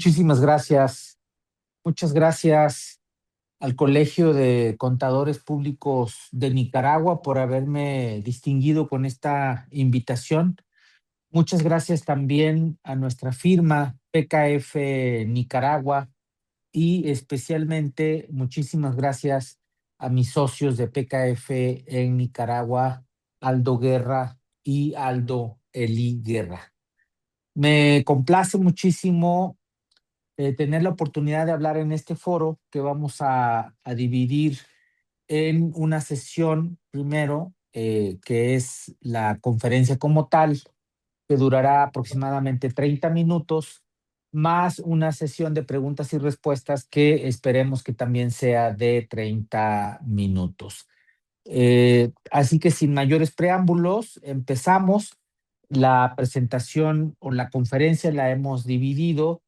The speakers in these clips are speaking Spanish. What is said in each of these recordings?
Muchísimas gracias. Muchas gracias al Colegio de Contadores Públicos de Nicaragua por haberme distinguido con esta invitación. Muchas gracias también a nuestra firma PKF Nicaragua y especialmente muchísimas gracias a mis socios de PKF en Nicaragua, Aldo Guerra y Aldo Eli Guerra. Me complace muchísimo tener la oportunidad de hablar en este foro que vamos a dividir en una sesión primero, que es la conferencia como tal, que durará aproximadamente 30 minutos, más una sesión de preguntas y respuestas que esperemos que también sea de 30 minutos. Así que sin mayores preámbulos, empezamos. La presentación o la conferencia la hemos dividido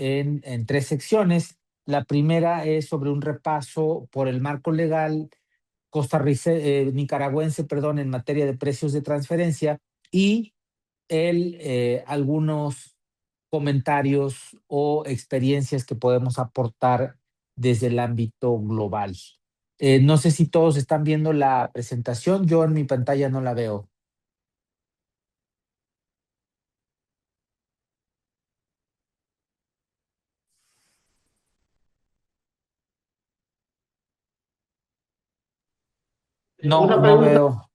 en tres secciones. La primera es sobre un repaso por el marco legal nicaragüense, perdón, en materia de precios de transferencia y algunos comentarios o experiencias que podemos aportar desde el ámbito global. No sé si todos están viendo la presentación. Yo en mi pantalla no la veo. No, Una no pregunta, veo.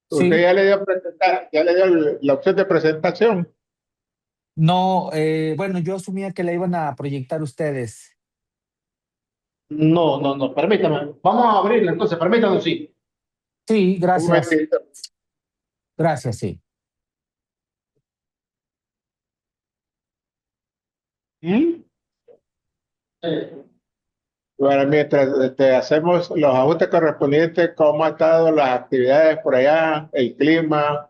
¿usted Sí, ya le dio la opción de presentación? no, bueno, yo asumía que la iban a proyectar ustedes. No, no, no, permítame. Vamos a abrirla entonces, permítame, sí. Sí, Un gracias. momentito. Gracias, sí. ¿Mm? Bueno, mientras hacemos los ajustes correspondientes, ¿cómo han estado las actividades por allá, el clima?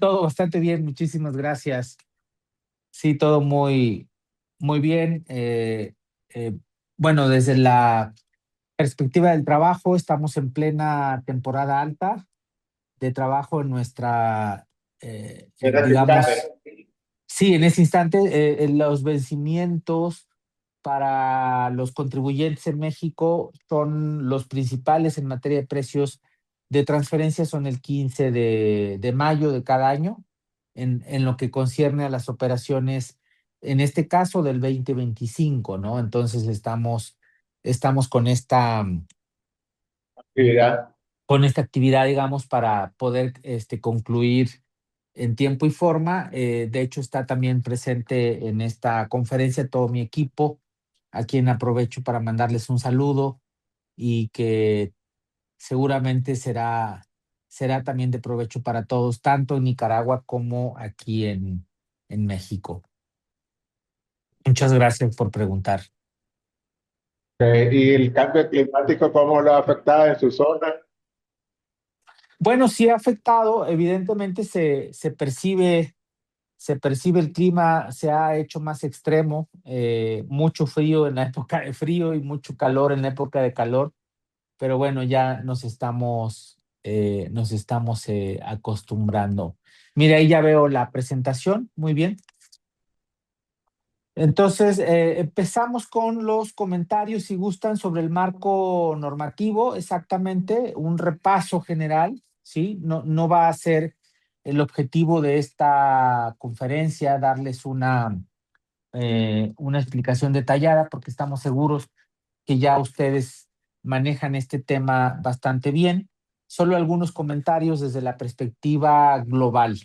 Todo bastante bien, muchísimas gracias. Sí, todo muy, muy bien. Bueno, desde la perspectiva del trabajo, estamos en plena temporada alta de trabajo en nuestra, Mira, digamos, sí, en ese instante, en los vencimientos para los contribuyentes en México son los principales en materia de precios de transferencia, son el 15 de mayo de cada año, en lo que concierne a las operaciones, en este caso del 2025, ¿no? Entonces estamos actividad. con esta actividad, digamos, para poder concluir en tiempo y forma. De hecho, está también presente en esta conferencia todo mi equipo, a quien aprovecho para mandarles un saludo y que seguramente será también de provecho para todos, tanto en Nicaragua como aquí en México. Muchas gracias por preguntar. ¿Y el cambio climático cómo lo ha afectado en su zona? Bueno, sí ha afectado, evidentemente se percibe el clima, se ha hecho más extremo, mucho frío en la época de frío y mucho calor en la época de calor, pero bueno, ya nos estamos acostumbrando. Mira, ahí ya veo la presentación, muy bien. Entonces, empezamos con los comentarios, si gustan, sobre el marco normativo, exactamente, un repaso general, ¿sí? No, no va a ser el objetivo de esta conferencia darles una explicación detallada, porque estamos seguros que ya ustedes manejan este tema bastante bien. Solo algunos comentarios desde la perspectiva global.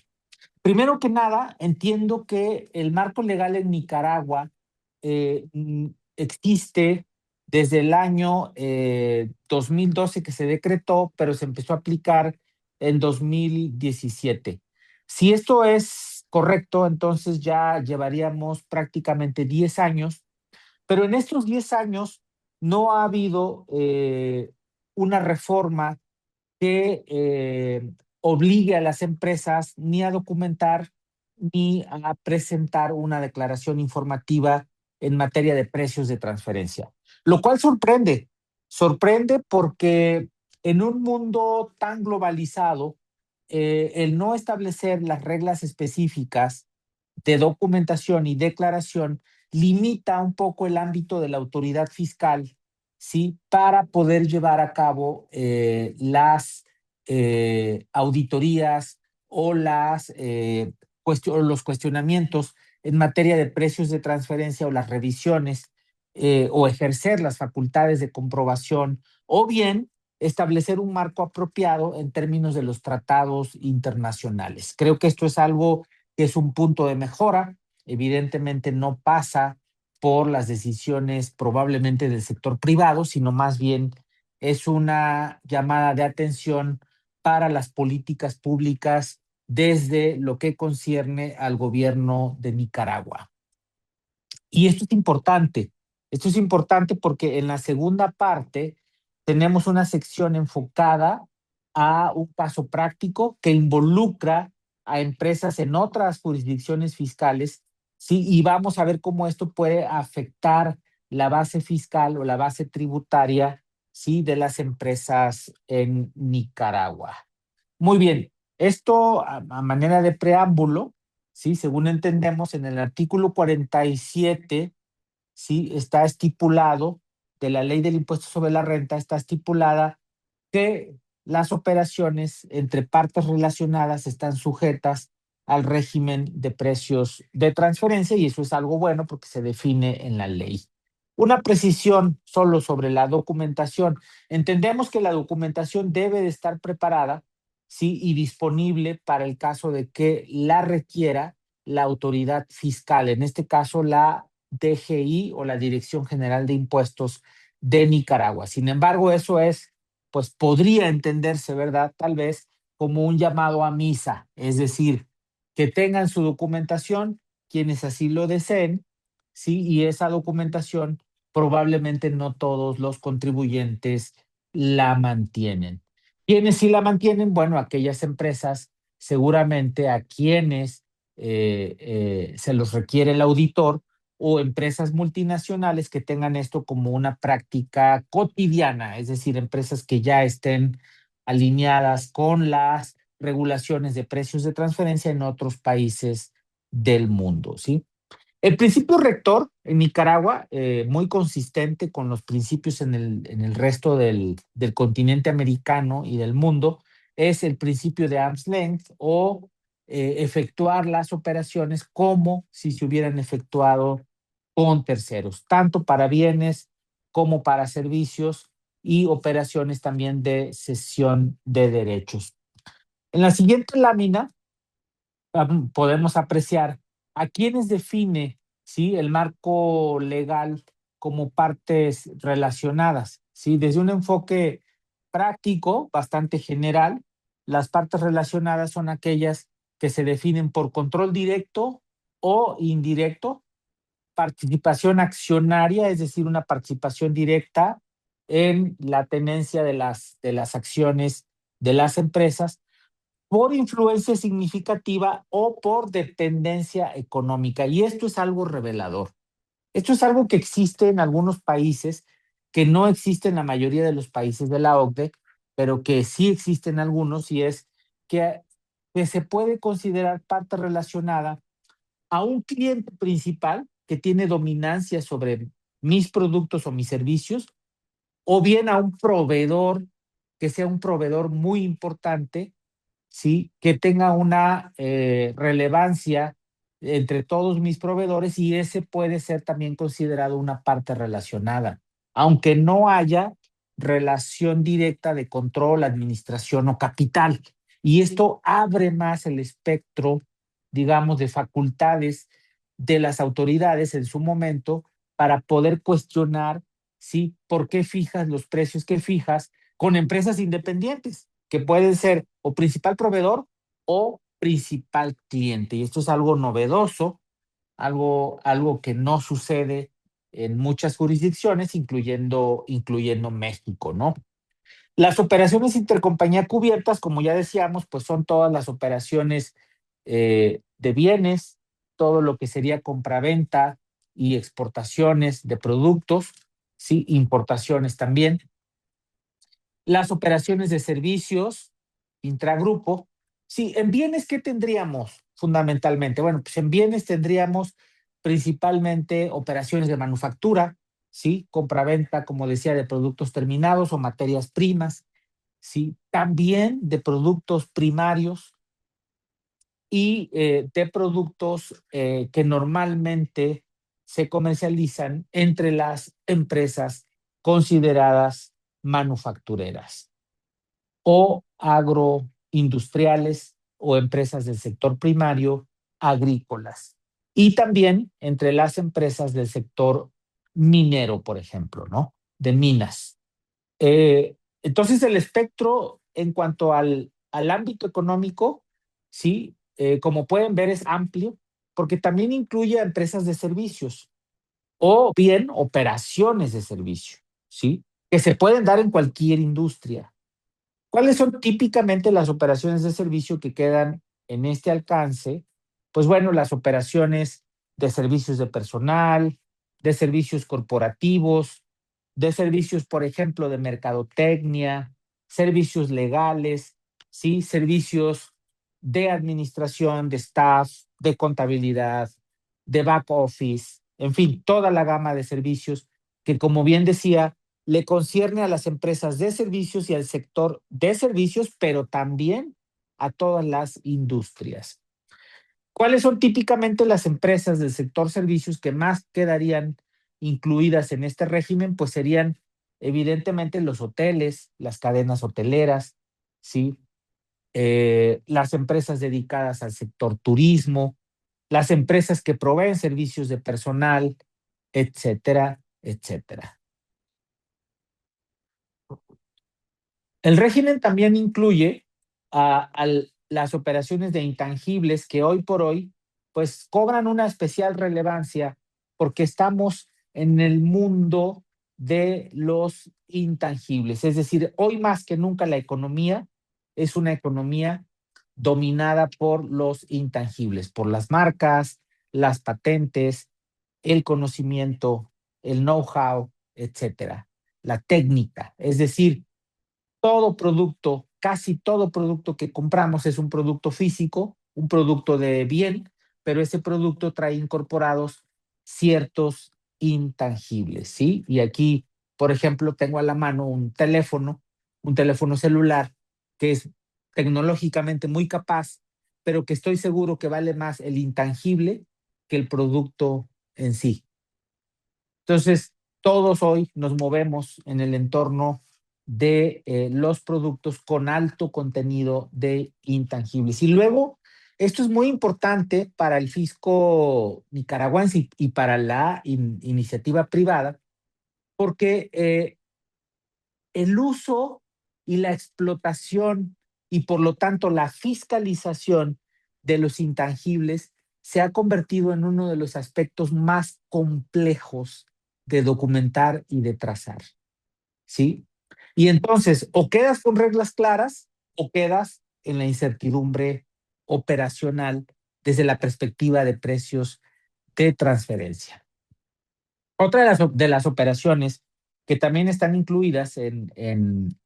Primero que nada, entiendo que el marco legal en Nicaragua existe desde el año 2012 que se decretó, pero se empezó a aplicar en 2017. Si esto es correcto, entonces ya llevaríamos prácticamente 10 años, pero en estos 10 años no ha habido una reforma que obligue a las empresas ni a documentar ni a presentar una declaración informativa en materia de precios de transferencia. Lo cual sorprende porque en un mundo tan globalizado, el no establecer las reglas específicas de documentación y declaración limita un poco el ámbito de la autoridad fiscal, ¿sí? Para poder llevar a cabo las auditorías o los cuestionamientos en materia de precios de transferencia o las revisiones o ejercer las facultades de comprobación o bien establecer un marco apropiado en términos de los tratados internacionales. Creo que esto es algo que es un punto de mejora. Evidentemente no pasa por las decisiones probablemente del sector privado, sino más bien es una llamada de atención para las políticas públicas desde lo que concierne al gobierno de Nicaragua. Y esto es importante porque en la segunda parte tenemos una sección enfocada a un caso práctico que involucra a empresas en otras jurisdicciones fiscales, ¿sí? Y vamos a ver cómo esto puede afectar la base fiscal o la base tributaria, ¿sí? De las empresas en Nicaragua. Muy bien, esto a manera de preámbulo, ¿sí? Según entendemos, en el artículo 47, ¿sí? Está estipulado de la ley del impuesto sobre la renta, está estipulada que las operaciones entre partes relacionadas están sujetas al régimen de precios de transferencia y eso es algo bueno porque se define en la ley. Una precisión solo sobre la documentación. Entendemos que la documentación debe de estar preparada, ¿sí? Y disponible para el caso de que la requiera la autoridad fiscal, en este caso la DGI o la Dirección General de Impuestos de Nicaragua. Sin embargo, eso es, pues podría entenderse, ¿verdad? Tal vez como un llamado a misa, es decir, que tengan su documentación quienes así lo deseen, ¿sí? Y esa documentación probablemente no todos los contribuyentes la mantienen. ¿Quiénes sí la mantienen? Bueno, aquellas empresas seguramente a quienes se los requiere el auditor o empresas multinacionales que tengan esto como una práctica cotidiana, es decir, empresas que ya estén alineadas con las regulaciones de precios de transferencia en otros países del mundo, ¿sí? El principio rector en Nicaragua, muy consistente con los principios en el resto del continente americano y del mundo, es el principio de arm's length o efectuar las operaciones como si se hubieran efectuado con terceros, tanto para bienes como para servicios y operaciones también de cesión de derechos. En la siguiente lámina podemos apreciar a quienes define, ¿sí? El marco legal como partes relacionadas, ¿sí? Desde un enfoque práctico, bastante general, las partes relacionadas son aquellas que se definen por control directo o indirecto, participación accionaria, es decir, una participación directa en la tenencia de las acciones de las empresas por influencia significativa o por dependencia económica. Y esto es algo revelador. Esto es algo que existe en algunos países, que no existe en la mayoría de los países de la OCDE, pero que sí existe en algunos, y es que, que se puede considerar parte relacionada a un cliente principal que tiene dominancia sobre mis productos o mis servicios, o bien a un proveedor que sea un proveedor muy importante, ¿sí? Que tenga una relevancia entre todos mis proveedores y ese puede ser también considerado una parte relacionada, aunque no haya relación directa de control, administración o capital. Y esto abre más el espectro, digamos, de facultades de las autoridades en su momento para poder cuestionar, ¿sí? ¿Por qué fijas los precios que fijas con empresas independientes, que pueden ser o principal proveedor o principal cliente? Y esto es algo novedoso, algo que no sucede en muchas jurisdicciones, incluyendo México, ¿no? Las operaciones intercompañía cubiertas, como ya decíamos, pues son todas las operaciones de bienes, todo lo que sería compraventa y exportaciones de productos, sí, importaciones también. Las operaciones de servicios intragrupo. Sí, en bienes, ¿qué tendríamos? fundamentalmente? Bueno, pues en bienes tendríamos principalmente operaciones de manufactura, ¿sí? Compra-venta, como decía, de productos terminados o materias primas, ¿sí? También de productos primarios y de productos que normalmente se comercializan entre las empresas consideradas manufactureras o agroindustriales o empresas del sector primario agrícolas. Y también entre las empresas del sector minero, por ejemplo, ¿no? De minas. Entonces, el espectro en cuanto al ámbito económico, sí, como pueden ver, es amplio, porque también incluye a empresas de servicios o bien operaciones de servicio, ¿sí? Que se pueden dar en cualquier industria. ¿Cuáles son típicamente las operaciones de servicio que quedan en este alcance? Pues bueno, las operaciones de servicios de personal, de servicios corporativos, de servicios, por ejemplo, de mercadotecnia, servicios legales, ¿sí? Servicios de administración, de staff, de contabilidad, de back office, en fin, toda la gama de servicios que, como bien decía, le concierne a las empresas de servicios y al sector de servicios, pero también a todas las industrias. ¿Cuáles son típicamente las empresas del sector servicios que más quedarían incluidas en este régimen? Pues serían evidentemente los hoteles, las cadenas hoteleras, ¿sí? Las empresas dedicadas al sector turismo, las empresas que proveen servicios de personal, etcétera, etcétera. El régimen también incluye las operaciones de intangibles que hoy por hoy pues cobran una especial relevancia porque estamos en el mundo de los intangibles. Es decir, hoy más que nunca la economía es una economía dominada por los intangibles, por las marcas, las patentes, el conocimiento, el know-how, etcétera, la técnica. Es decir, todo producto, casi todo producto que compramos es un producto físico, un producto de bien, pero ese producto trae incorporados ciertos intangibles, ¿sí? Y aquí, por ejemplo, tengo a la mano un teléfono celular que es tecnológicamente muy capaz, pero que estoy seguro que vale más el intangible que el producto en sí. Entonces, todos hoy nos movemos en el entorno de los productos con alto contenido de intangibles. Y luego, esto es muy importante para el fisco nicaragüense y para la iniciativa privada, porque el uso y la explotación y por lo tanto la fiscalización de los intangibles se ha convertido en uno de los aspectos más complejos de documentar y de trazar, ¿sí? Y entonces, o quedas con reglas claras o quedas en la incertidumbre operacional desde la perspectiva de precios de transferencia. Otra de las operaciones que también están incluidas en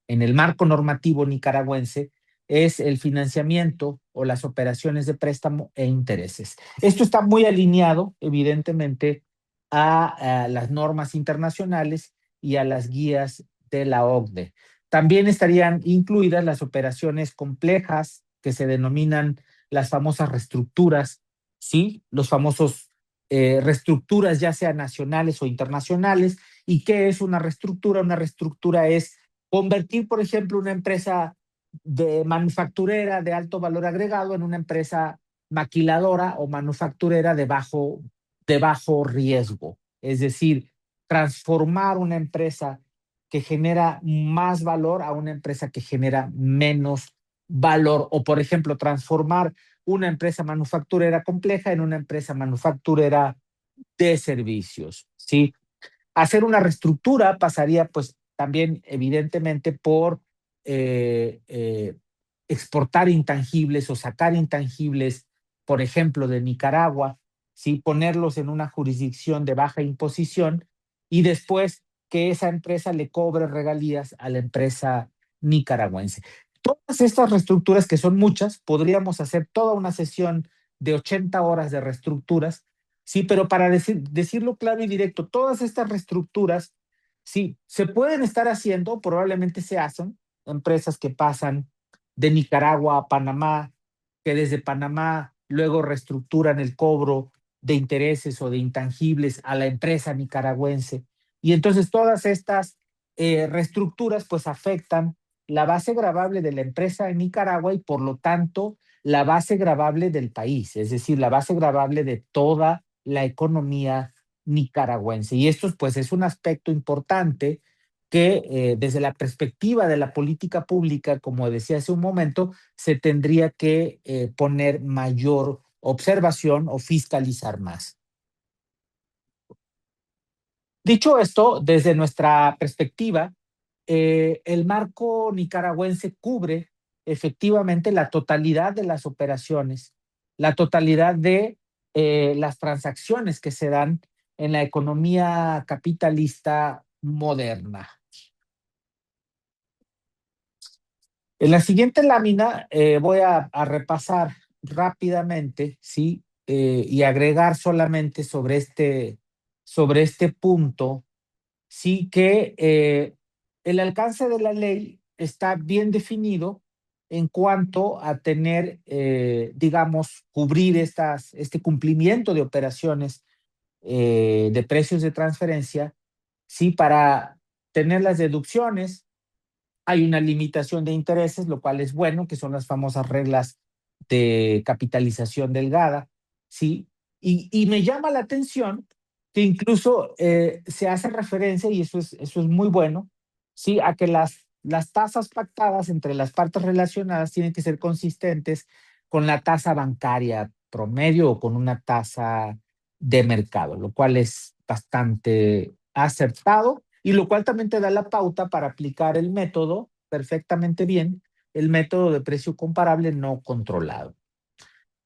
el marco normativo nicaragüense es el financiamiento o las operaciones de préstamo e intereses. Esto está muy alineado, evidentemente, a las normas internacionales y a las guías de la OCDE. También estarían incluidas las operaciones complejas que se denominan las famosas reestructuras, ¿sí? Los famosos reestructuras, ya sean nacionales o internacionales. ¿Y qué es una reestructura? Una reestructura es convertir, por ejemplo, una empresa de manufacturera de alto valor agregado en una empresa maquiladora o manufacturera de bajo riesgo. Es decir, transformar una empresa que genera más valor a una empresa que genera menos valor. O, por ejemplo, transformar una empresa manufacturera compleja en una empresa manufacturera de servicios, ¿sí? Hacer una reestructura pasaría pues también evidentemente por eh, eh, exportar intangibles o sacar intangibles, por ejemplo, de Nicaragua, ¿sí? Ponerlos en una jurisdicción de baja imposición y después que esa empresa le cobre regalías a la empresa nicaragüense. Todas estas reestructuras, que son muchas, podríamos hacer toda una sesión de 80 horas de reestructuras. Sí, pero para decirlo claro y directo, todas estas reestructuras, sí, se pueden estar haciendo, probablemente se hacen, empresas que pasan de Nicaragua a Panamá, que desde Panamá luego reestructuran el cobro de intereses o de intangibles a la empresa nicaragüense. Y entonces todas estas reestructuras pues afectan la base gravable de la empresa en Nicaragua y por lo tanto la base gravable del país, es decir, la base gravable de toda la economía nicaragüense. Y esto pues es un aspecto importante que desde la perspectiva de la política pública, como decía hace un momento, se tendría que poner mayor observación o fiscalizar más. Dicho esto, desde nuestra perspectiva, el marco nicaragüense cubre efectivamente la totalidad de las operaciones, la totalidad de las transacciones que se dan en la economía capitalista moderna. En la siguiente lámina voy a repasar rápidamente, ¿sí? Y agregar solamente sobre este punto, sí que el alcance de la ley está bien definido en cuanto a tener, digamos, cubrir este cumplimiento de operaciones de precios de transferencia, sí, para tener las deducciones. Hay una limitación de intereses, lo cual es bueno, que son las famosas reglas de capitalización delgada, ¿sí? Y me llama la atención que incluso se hace referencia, y eso es muy bueno, ¿sí? A que las tasas pactadas entre las partes relacionadas tienen que ser consistentes con la tasa bancaria promedio o con una tasa de mercado, lo cual es bastante acertado y lo cual también te da la pauta para aplicar el método perfectamente bien, el método de precio comparable no controlado.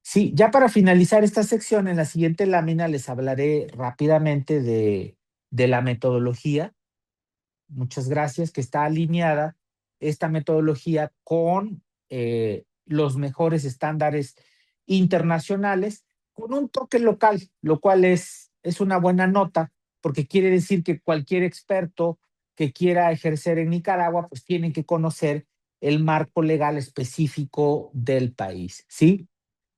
Sí, ya para finalizar esta sección, en la siguiente lámina les hablaré rápidamente de la metodología. Muchas gracias, que está alineada esta metodología con los mejores estándares internacionales, con un toque local, lo cual es una buena nota, porque quiere decir que cualquier experto que quiera ejercer en Nicaragua, pues tiene que conocer el marco legal específico del país, ¿sí?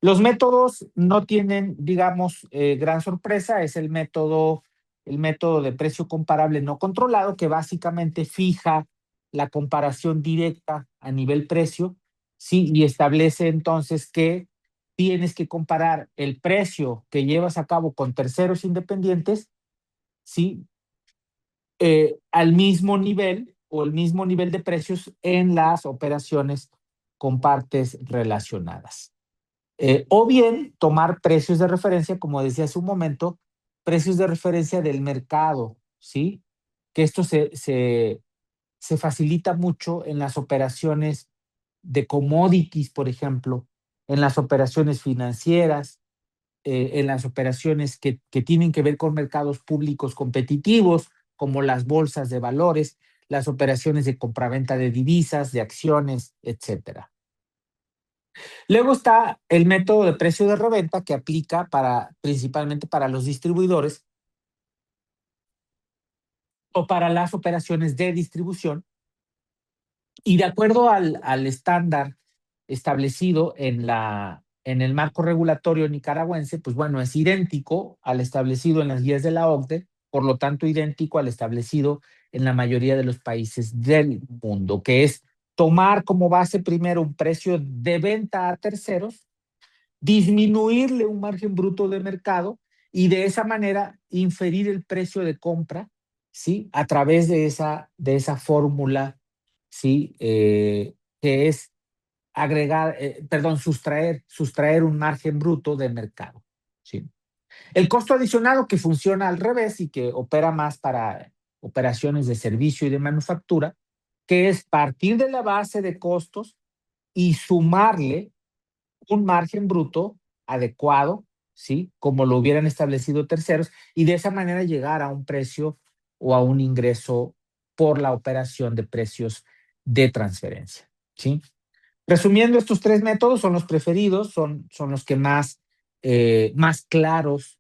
Los métodos no tienen, digamos, gran sorpresa, es el método de precio comparable no controlado, que básicamente fija la comparación directa a nivel precio, ¿sí? Y establece entonces que tienes que comparar el precio que llevas a cabo con terceros independientes, ¿sí? Al mismo nivel o el mismo nivel de precios en las operaciones con partes relacionadas. O bien tomar precios de referencia, como decía hace un momento, precios de referencia del mercado, ¿sí? Que esto se facilita mucho en las operaciones de commodities, por ejemplo, en las operaciones financieras, en las operaciones que tienen que ver con mercados públicos competitivos, como las bolsas de valores, las operaciones de compraventa de divisas, de acciones, etcétera. Luego está el método de precio de reventa que aplica principalmente para los distribuidores o para las operaciones de distribución. Y de acuerdo al estándar establecido en el marco regulatorio nicaragüense, pues bueno, es idéntico al establecido en las guías de la OCDE, por lo tanto idéntico al establecido en la mayoría de los países del mundo, que es tomar como base primero un precio de venta a terceros, disminuirle un margen bruto de mercado y de esa manera inferir el precio de compra, ¿sí? A través de esa fórmula, ¿sí? Que es sustraer un margen bruto de mercado, ¿sí? El costo adicionado que funciona al revés y que opera más para operaciones de servicio y de manufactura, que es partir de la base de costos y sumarle un margen bruto adecuado, ¿sí? Como lo hubieran establecido terceros, y de esa manera llegar a un precio o a un ingreso por la operación de precios de transferencia, ¿sí? Resumiendo, estos tres métodos son los preferidos, son los que más más claros,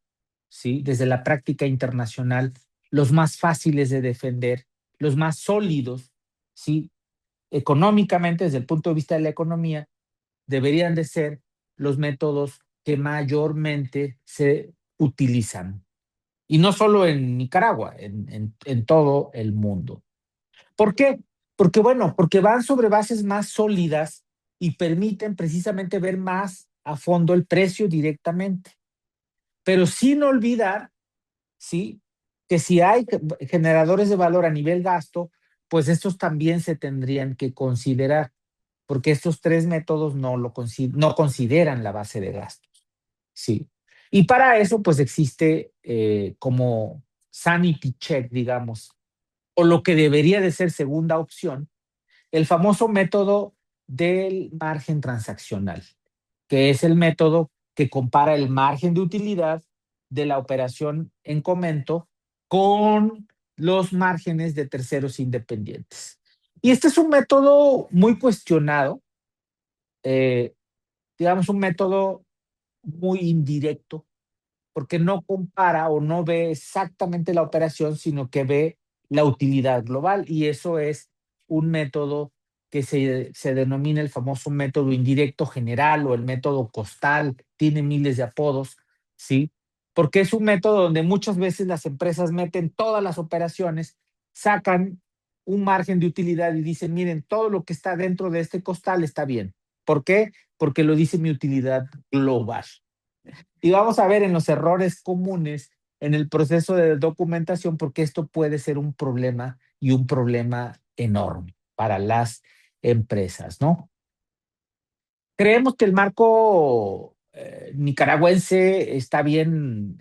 ¿sí? Desde la práctica internacional, los más fáciles de defender, los más sólidos, ¿sí? Económicamente, desde el punto de vista de la economía, deberían de ser los métodos que mayormente se utilizan. Y no solo en Nicaragua, en todo el mundo. ¿Por qué? Porque, bueno, porque van sobre bases más sólidas y permiten precisamente ver más a fondo el precio directamente. Pero sin olvidar, ¿sí? Que si hay generadores de valor a nivel gasto, pues estos también se tendrían que considerar, porque estos tres métodos no consideran la base de gastos, ¿sí? Y para eso, pues existe como sanity check, digamos, o lo que debería de ser segunda opción, el famoso método del margen transaccional, que es el método que compara el margen de utilidad de la operación en comento con los márgenes de terceros independientes. Y este es un método muy cuestionado, eh, digamos un método muy indirecto, porque no compara o no ve exactamente la operación, sino que ve la utilidad global. Y eso es un método que se denomina el famoso método indirecto general o el método costal, tiene miles de apodos, ¿sí? Porque es un método donde muchas veces las empresas meten todas las operaciones, sacan un margen de utilidad y dicen, miren, todo lo que está dentro de este costal está bien. ¿Por qué? Porque lo dice mi utilidad global. Y vamos a ver en los errores comunes en el proceso de documentación, porque esto puede ser un problema y un problema enorme para las empresas, ¿no? Creemos que el marco nicaragüense está bien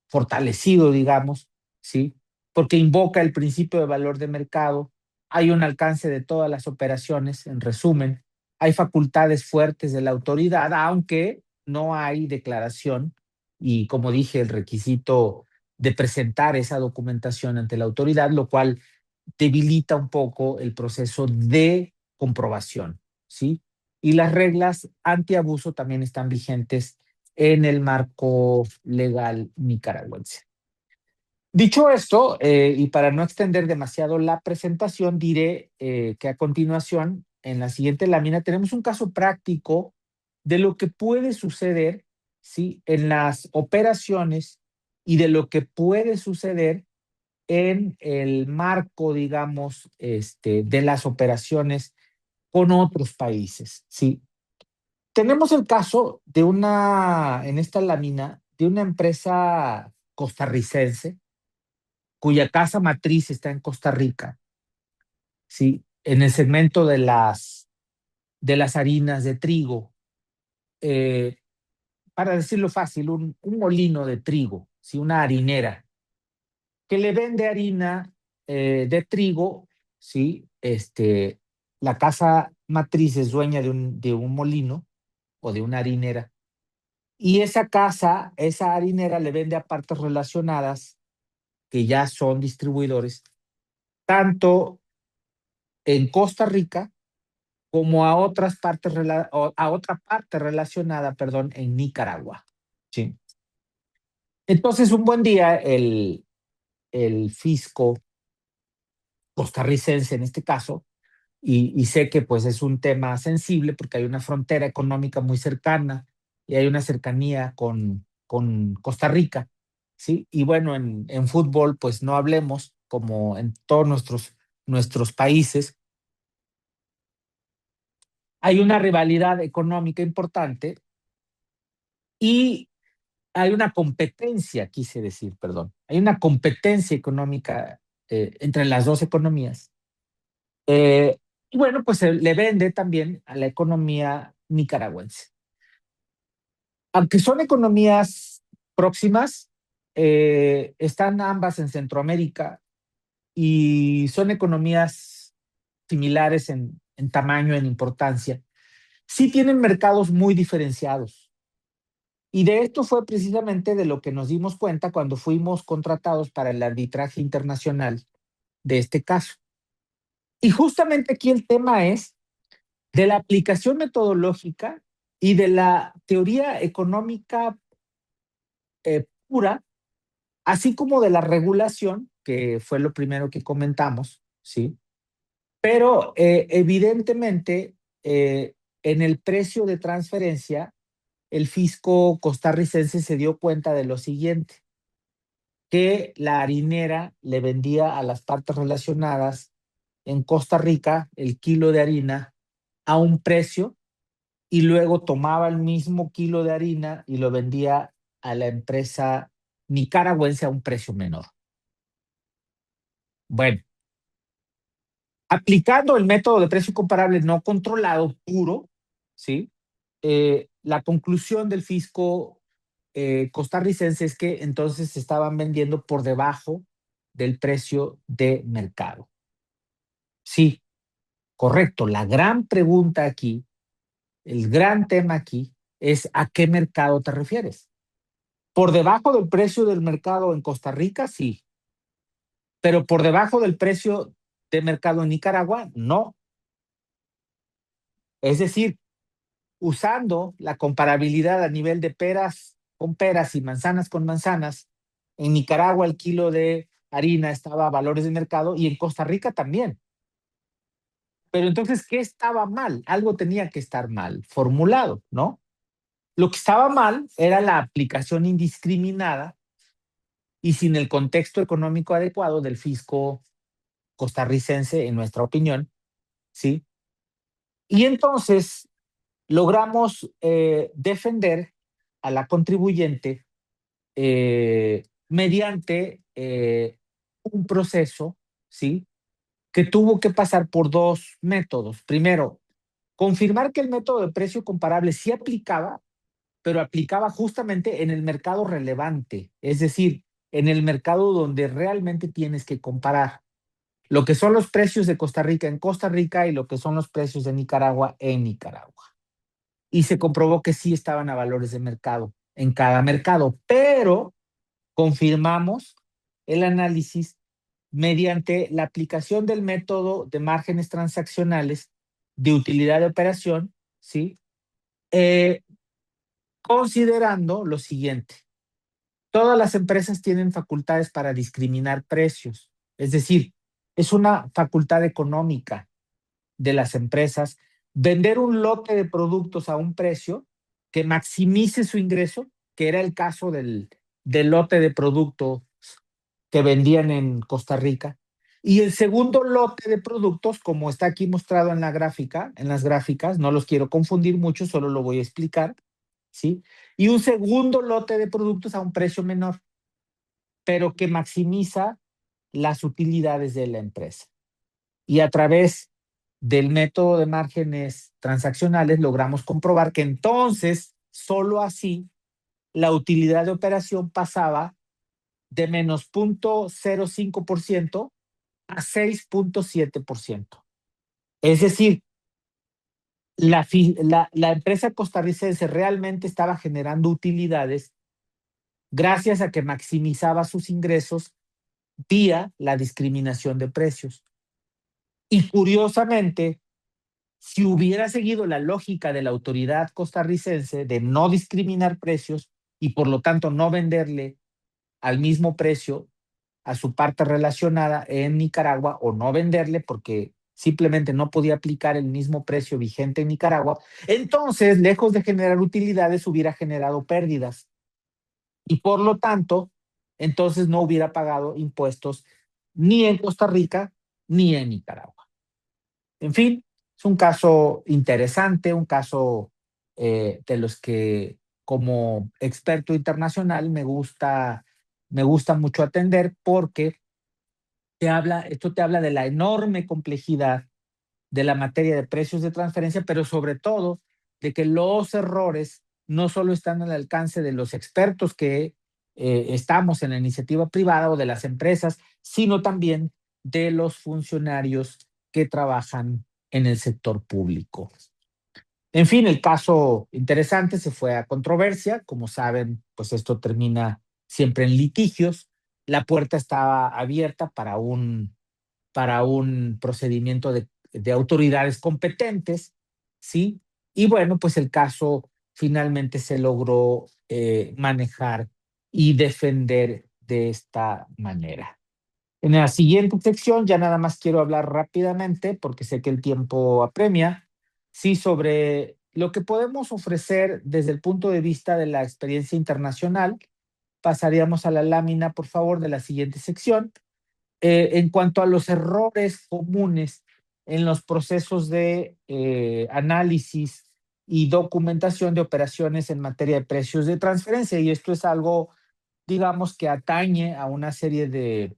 fortalecido, digamos, ¿sí? Porque invoca el principio de valor de mercado, hay un alcance de todas las operaciones, en resumen, hay facultades fuertes de la autoridad, aunque no hay declaración y, como dije, el requisito de presentar esa documentación ante la autoridad, lo cual debilita un poco el proceso de comprobación, ¿sí? Y las reglas antiabuso también están vigentes en el marco legal nicaragüense. Dicho esto, y para no extender demasiado la presentación, diré que a continuación, en la siguiente lámina, tenemos un caso práctico de lo que puede suceder, ¿sí? En las operaciones y de lo que puede suceder en el marco, digamos, de las operaciones con otros países, ¿sí? Tenemos el caso de en esta lámina, de una empresa costarricense cuya casa matriz está en Costa Rica, ¿sí? En el segmento de las harinas de trigo. Eh, para decirlo fácil, un molino de trigo, ¿sí? Una harinera, que le vende harina de trigo, ¿sí? La casa matriz es dueña de un molino o de una harinera, y esa harinera le vende a partes relacionadas que ya son distribuidores, tanto en Costa Rica como a otras partes, a otra parte relacionada, perdón, en Nicaragua. ¿Sí? Entonces, un buen día, el fisco costarricense en este caso, y sé que pues es un tema sensible porque hay una frontera económica muy cercana y hay una cercanía con Costa Rica, ¿sí? Y bueno, en fútbol pues no hablemos, como en todos nuestros países, hay una rivalidad económica importante y hay una competencia, quise decir, perdón, hay una competencia económica entre las dos economías. Eh, y bueno, pues se le vende también a la economía nicaragüense. Aunque son economías próximas, están ambas en Centroamérica y son economías similares en tamaño, en importancia. Sí tienen mercados muy diferenciados. Y de esto fue precisamente de lo que nos dimos cuenta cuando fuimos contratados para el arbitraje internacional de este caso. Y justamente aquí el tema es de la aplicación metodológica y de la teoría económica pura, así como de la regulación, que fue lo primero que comentamos, ¿sí? Pero evidentemente, en el precio de transferencia, el fisco costarricense se dio cuenta de lo siguiente, que la harinera le vendía a las partes relacionadas en Costa Rica el kilo de harina a un precio y luego tomaba el mismo kilo de harina y lo vendía a la empresa nicaragüense a un precio menor. Bueno, aplicando el método de precio comparable no controlado puro, ¿sí? La conclusión del fisco costarricense es que entonces se estaban vendiendo por debajo del precio de mercado. Sí, correcto. La gran pregunta aquí, el gran tema aquí es ¿a qué mercado te refieres? Por debajo del precio del mercado en Costa Rica, sí, pero por debajo del precio de mercado en Nicaragua, no. Es decir, usando la comparabilidad a nivel de peras con peras y manzanas con manzanas, en Nicaragua el kilo de harina estaba a valores de mercado y en Costa Rica también. Pero entonces, ¿qué estaba mal? Algo tenía que estar mal formulado, ¿no? Lo que estaba mal era la aplicación indiscriminada y sin el contexto económico adecuado del fisco costarricense, en nuestra opinión, ¿sí? Y entonces logramos defender a la contribuyente mediante un proceso, ¿sí? Que tuvo que pasar por dos métodos. Primero, confirmar que el método de precio comparable sí aplicaba, pero aplicaba justamente en el mercado relevante, es decir, en el mercado donde realmente tienes que comparar lo que son los precios de Costa Rica en Costa Rica y lo que son los precios de Nicaragua en Nicaragua. Y se comprobó que sí estaban a valores de mercado en cada mercado, pero confirmamos el análisis mediante la aplicación del método de márgenes transaccionales de utilidad de operación, ¿sí? Eh, Considerando lo siguiente, todas las empresas tienen facultades para discriminar precios, es decir, es una facultad económica de las empresas vender un lote de productos a un precio que maximice su ingreso, que era el caso del lote de productos que vendían en Costa Rica. Y el segundo lote de productos, como está aquí mostrado en la gráfica, en las gráficas, no los quiero confundir mucho, solo lo voy a explicar, ¿sí? Y un segundo lote de productos a un precio menor, pero que maximiza las utilidades de la empresa. Y a través del método de márgenes transaccionales logramos comprobar que entonces, solo así, la utilidad de operación pasaba de menos 0.05% a 6.7%. Es decir, la empresa costarricense realmente estaba generando utilidades gracias a que maximizaba sus ingresos vía la discriminación de precios. Y curiosamente, si hubiera seguido la lógica de la autoridad costarricense de no discriminar precios y por lo tanto no venderle al mismo precio a su parte relacionada en Nicaragua o no venderle porque simplemente no podía aplicar el mismo precio vigente en Nicaragua, entonces, lejos de generar utilidades, hubiera generado pérdidas y por lo tanto, entonces no hubiera pagado impuestos ni en Costa Rica ni en Nicaragua. En fin, es un caso interesante, un caso de los que como experto internacional me gusta mucho atender porque esto te habla de la enorme complejidad de la materia de precios de transferencia, pero sobre todo de que los errores no solo están al alcance de los expertos que estamos en la iniciativa privada o de las empresas, sino también de los funcionarios que trabajan en el sector público. En fin, el caso interesante se fue a controversia. Como saben, pues esto termina siempre en litigios. La puerta estaba abierta para un procedimiento de autoridades competentes, ¿sí? Y bueno, pues el caso finalmente se logró manejar y defender de esta manera. En la siguiente sección ya nada más quiero hablar rápidamente, porque sé que el tiempo apremia, sí, sobre lo que podemos ofrecer desde el punto de vista de la experiencia internacional. Pasaríamos a la lámina, por favor, de la siguiente sección. En cuanto a los errores comunes en los procesos de análisis y documentación de operaciones en materia de precios de transferencia, y esto es algo, digamos, que atañe a una serie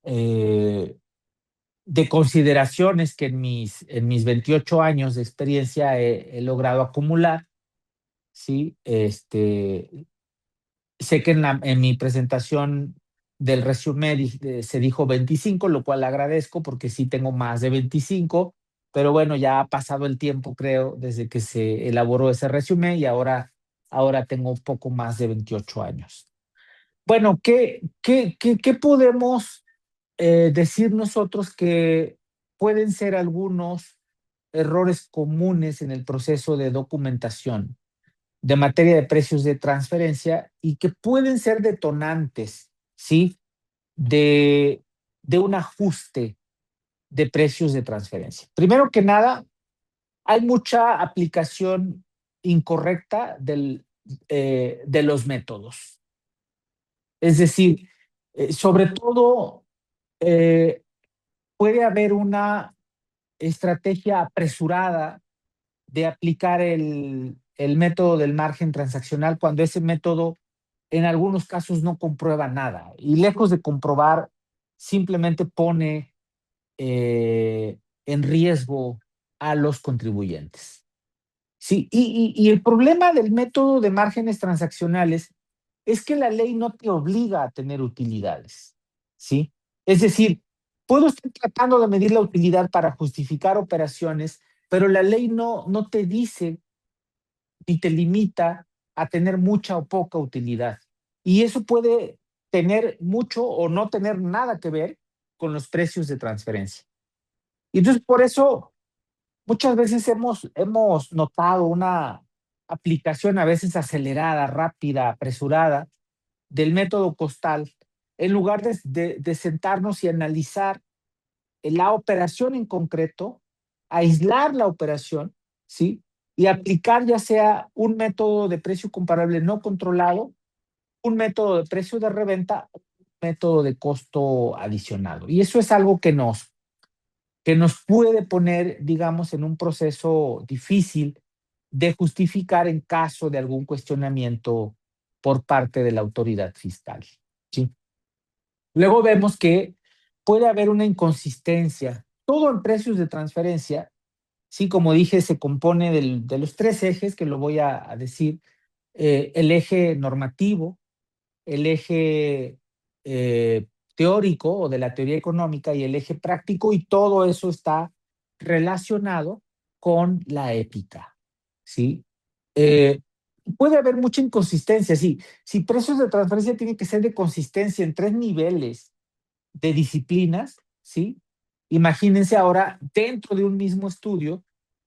eh, de consideraciones que en mis 28 años de experiencia he logrado acumular, ¿sí? Sé que en mi presentación del resumen se dijo 25, lo cual agradezco porque sí tengo más de 25, pero bueno, ya ha pasado el tiempo, creo, desde que se elaboró ese resumen y ahora tengo un poco más de 28 años. Bueno, ¿qué podemos decir nosotros que pueden ser algunos errores comunes en el proceso de documentación de materia de precios de transferencia y que pueden ser detonantes, ¿sí? De, de un ajuste de precios de transferencia? Primero que nada, hay mucha aplicación incorrecta de los métodos. Es decir, sobre todo, eh, puede haber una estrategia apresurada de aplicar el método del margen transaccional cuando ese método en algunos casos no comprueba nada y lejos de comprobar simplemente pone en riesgo a los contribuyentes. Sí, y el problema del método de márgenes transaccionales es que la ley no te obliga a tener utilidades, ¿sí? Es decir, puedo estar tratando de medir la utilidad para justificar operaciones, pero la ley no te dice ni te limita a tener mucha o poca utilidad. Y eso puede tener mucho o no tener nada que ver con los precios de transferencia. Y entonces, por eso, muchas veces hemos notado una aplicación a veces acelerada, rápida, apresurada del método costal, en lugar de sentarnos y analizar la operación en concreto, aislar la operación, ¿sí? Y aplicar ya sea un método de precio comparable no controlado, un método de precio de reventa, un método de costo adicionado. Y eso es algo que nos puede poner, digamos, en un proceso difícil de justificar en caso de algún cuestionamiento por parte de la autoridad fiscal, ¿sí? Luego vemos que puede haber una inconsistencia. Todo en precios de transferencia, sí, como dije, se compone de los tres ejes que lo voy a decir. El eje normativo, el eje teórico o de la teoría económica y el eje práctico, y todo eso está relacionado con la ética, ¿sí? Eh, Puede haber mucha inconsistencia, sí. Si precios de transferencia tienen que ser de consistencia en tres niveles de disciplinas, ¿sí? Imagínense ahora dentro de un mismo estudio,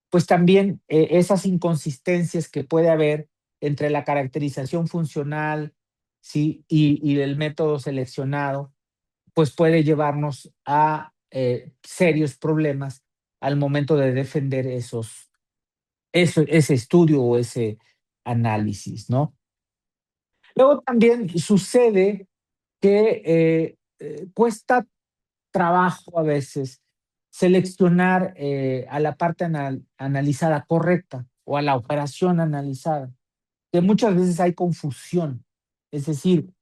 pues también esas inconsistencias que puede haber entre la caracterización funcional, ¿sí? Y el método seleccionado, pues puede llevarnos a serios problemas al momento de defender ese estudio o ese análisis, ¿no? Luego también sucede que cuesta trabajo a veces seleccionar a la parte analizada correcta o a la operación analizada, que muchas veces hay confusión. Es decir,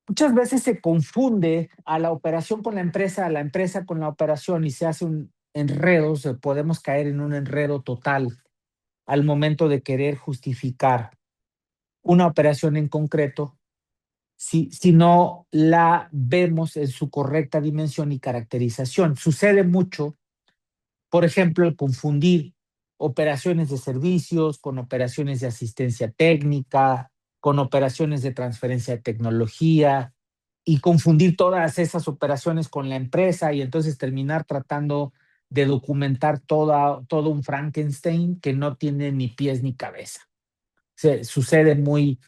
muchas veces se confunde a la operación con la empresa, a la empresa con la operación y se hace un enredo, podemos caer en un enredo total al momento de querer justificar una operación en concreto si no la vemos en su correcta dimensión y caracterización. Sucede mucho, por ejemplo, el confundir operaciones de servicios con operaciones de asistencia técnica, con operaciones de transferencia de tecnología y confundir todas esas operaciones con la empresa y entonces terminar tratando de documentar todo un Frankenstein que no tiene ni pies ni cabeza. Sucede muy,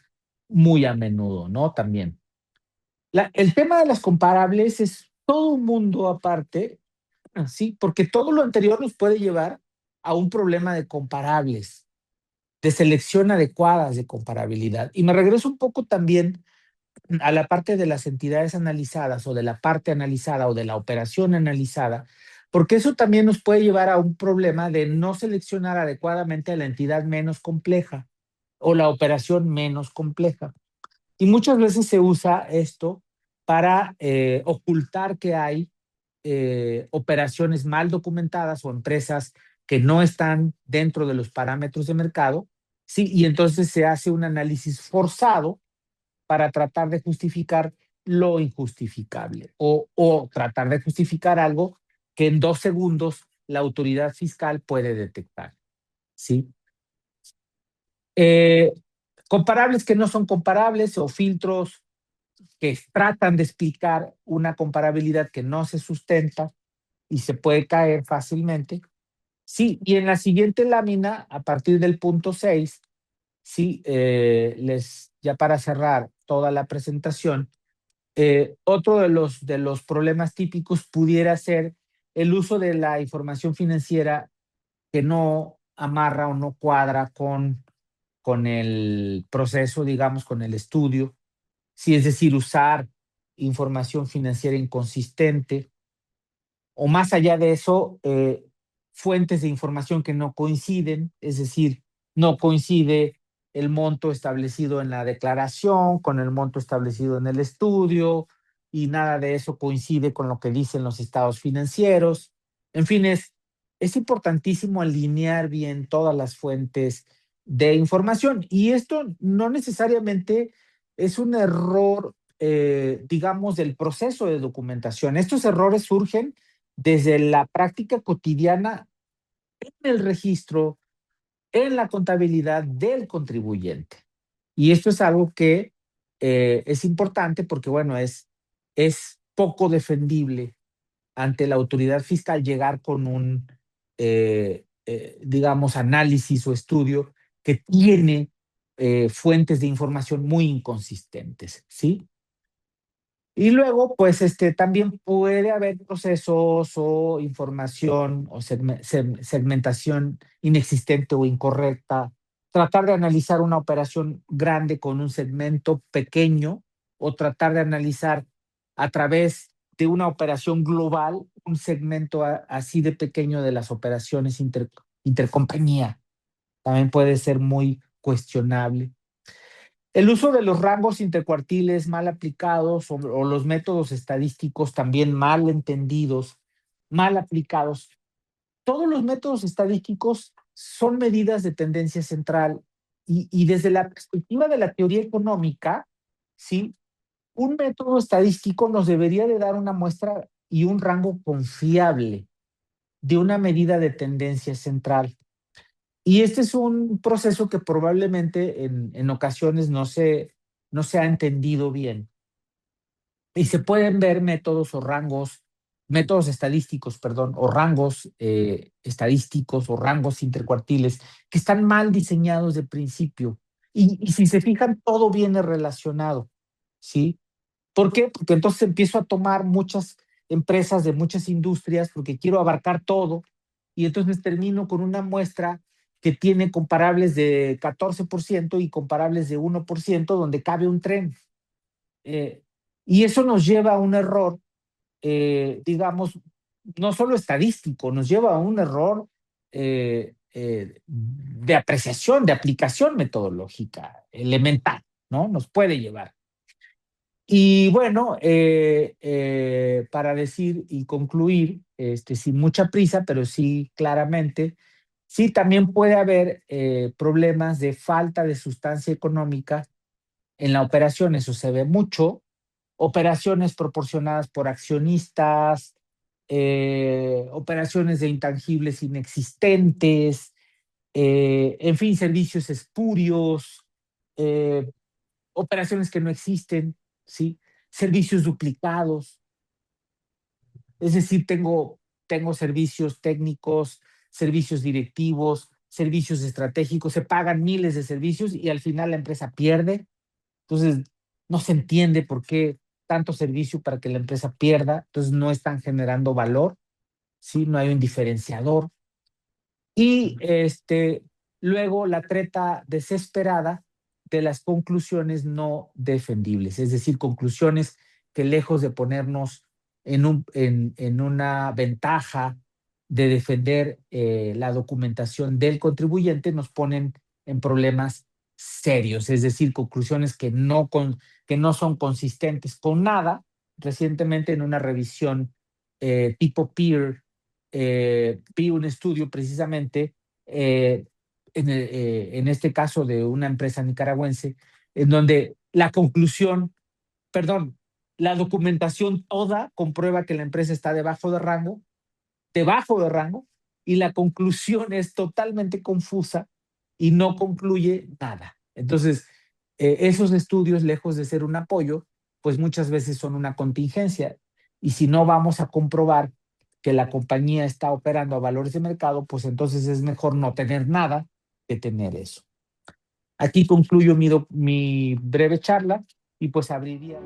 muy a menudo, ¿no? También. El tema de las comparables es todo un mundo aparte, ¿sí? Porque todo lo anterior nos puede llevar a un problema de comparables, de selección adecuadas de comparabilidad. Y me regreso un poco también a la parte de las entidades analizadas o de la parte analizada o de la operación analizada, porque eso también nos puede llevar a un problema de no seleccionar adecuadamente a la entidad menos compleja o la operación menos compleja. Y muchas veces se usa esto para ocultar que hay operaciones mal documentadas o empresas que no están dentro de los parámetros de mercado, ¿sí? Y entonces se hace un análisis forzado para tratar de justificar lo injustificable o tratar de justificar algo que en 2 segundos la autoridad fiscal puede detectar, ¿sí? Eh, Comparables que no son comparables o filtros que tratan de explicar una comparabilidad que no se sustenta y se puede caer fácilmente. Sí, y en la siguiente lámina, a partir del punto 6, sí, ya para cerrar toda la presentación, otro de los problemas típicos pudiera ser el uso de la información financiera que no amarra o no cuadra con el proceso, digamos, con el estudio. Sí, es decir, usar información financiera inconsistente o más allá de eso, fuentes de información que no coinciden, es decir, no coincide el monto establecido en la declaración con el monto establecido en el estudio y nada de eso coincide con lo que dicen los estados financieros. En fin, es importantísimo alinear bien todas las fuentes de información y esto no necesariamente es un error, digamos, del proceso de documentación. Estos errores surgen desde la práctica cotidiana en el registro, en la contabilidad del contribuyente. Y esto es algo que es importante porque, bueno, es poco defendible ante la autoridad fiscal llegar con un, digamos, análisis o estudio que tiene fuentes de información muy inconsistentes, ¿sí? Y luego, pues, también puede haber procesos o información o segmentación inexistente o incorrecta. Tratar de analizar una operación grande con un segmento pequeño o tratar de analizar a través de una operación global un segmento así de pequeño de las operaciones intercompañía. También puede ser muy cuestionable. El uso de los rangos intercuartiles mal aplicados o los métodos estadísticos también mal entendidos, mal aplicados. Todos los métodos estadísticos son medidas de tendencia central y desde la perspectiva de la teoría económica, ¿sí? Un método estadístico nos debería de dar una muestra y un rango confiable de una medida de tendencia central. Y este es un proceso que probablemente en ocasiones no se ha entendido bien. Y se pueden ver métodos o rangos, métodos estadísticos, perdón, o rangos estadísticos o rangos intercuartiles que están mal diseñados de principio. Y si se fijan, todo viene relacionado, ¿sí? ¿Por qué? Porque entonces empiezo a tomar muchas empresas de muchas industrias porque quiero abarcar todo y entonces termino con una muestra que tiene comparables de 14% y comparables de 1% donde cabe un tren. Eh, y eso nos lleva a un error, digamos, no solo estadístico, nos lleva a un error de apreciación, de aplicación metodológica elemental, ¿no? Nos puede llevar. Y bueno, para decir y concluir, sin mucha prisa, pero sí claramente, sí también puede haber problemas de falta de sustancia económica en la operación, eso se ve mucho, operaciones proporcionadas por accionistas, operaciones de intangibles inexistentes, en fin, servicios espurios, eh, operaciones que no existen, ¿sí? Servicios duplicados. Es decir, tengo tengo servicios técnicos, servicios directivos, servicios estratégicos, se pagan miles de servicios y al final la empresa pierde. Entonces, no se entiende por qué tanto servicio para que la empresa pierda. Entonces, no están generando valor, ¿sí? No hay un diferenciador. Y luego la treta desesperada de las conclusiones no defendibles, es decir, conclusiones que lejos de ponernos en una ventaja de defender la documentación del contribuyente, nos ponen en problemas serios, es decir, conclusiones que no son consistentes con nada. Recientemente en una revisión tipo peer, vi un estudio precisamente en este caso de una empresa nicaragüense, en donde la conclusión, perdón, la documentación toda comprueba que la empresa está debajo de rango, y la conclusión es totalmente confusa y no concluye nada. Entonces, esos estudios, lejos de ser un apoyo, pues muchas veces son una contingencia. Y si no vamos a comprobar que la compañía está operando a valores de mercado, pues entonces es mejor no tener nada que tener eso. Aquí concluyo mi breve charla y pues abriría.